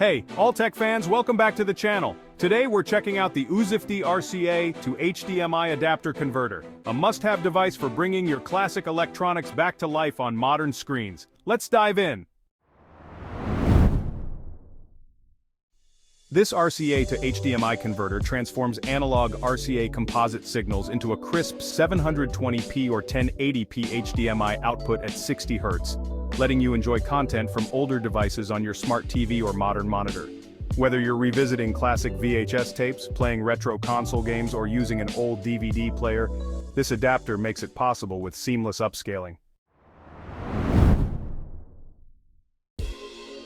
Hey, Alltech fans, welcome back to the channel. Today we're checking out the Uzifhdhi RCA to HDMI Adapter converter, a must-have device for bringing your classic electronics back to life on modern screens. Let's dive in. This RCA to HDMI converter transforms analog RCA composite signals into a crisp 720p or 1080p HDMI output at 60 Hz, letting you enjoy content from older devices on your smart TV or modern monitor. Whether you're revisiting classic VHS tapes, playing retro console games, or using an old DVD player, this adapter makes it possible with seamless upscaling.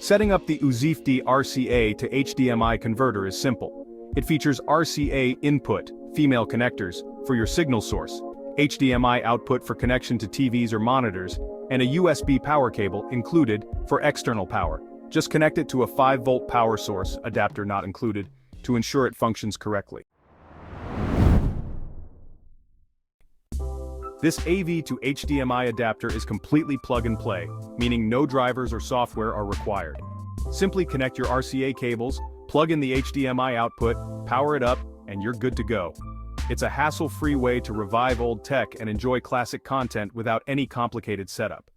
Setting up the Uzifhdhi RCA to HDMI converter is simple. It features RCA input, female connectors, for your signal source, HDMI output for connection to TVs or monitors, and a USB power cable included for external power. Just connect it to a 5-volt power source, adapter not included, to ensure it functions correctly. This AV to HDMI adapter is completely plug-and-play, meaning no drivers or software are required. Simply connect your RCA cables, plug in the HDMI output, power it up, and you're good to go. It's a hassle-free way to revive old tech and enjoy classic content without any complicated setup.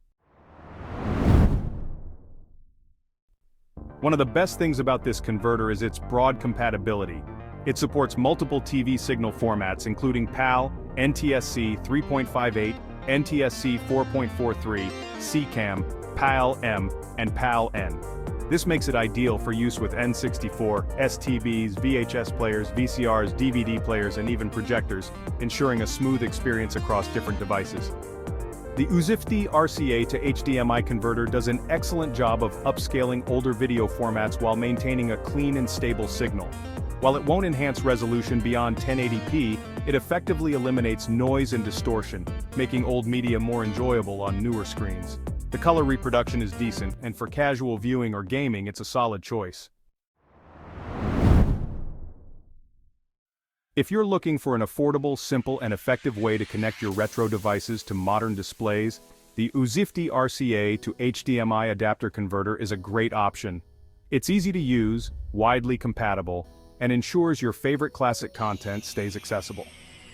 One of the best things about this converter is its broad compatibility. It supports multiple TV signal formats including PAL, NTSC 3.58, NTSC 4.43, CCAM, PAL-M, and PAL-N. This makes it ideal for use with N64, STBs, VHS players, VCRs, DVD players, and even projectors, ensuring a smooth experience across different devices. The Uzifhdhi RCA to HDMI converter does an excellent job of upscaling older video formats while maintaining a clean and stable signal. While it won't enhance resolution beyond 1080p, it effectively eliminates noise and distortion, making old media more enjoyable on newer screens. The color reproduction is decent, and for casual viewing or gaming, it's a solid choice. If you're looking for an affordable, simple, and effective way to connect your retro devices to modern displays, the Uzifhdhi RCA to HDMI adapter converter is a great option. It's easy to use, widely compatible, and ensures your favorite classic content stays accessible.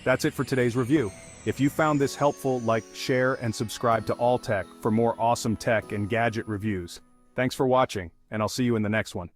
That's it for today's review. If you found this helpful, like, share, and subscribe to Alltech for more awesome tech and gadget reviews. Thanks for watching, and I'll see you in the next one.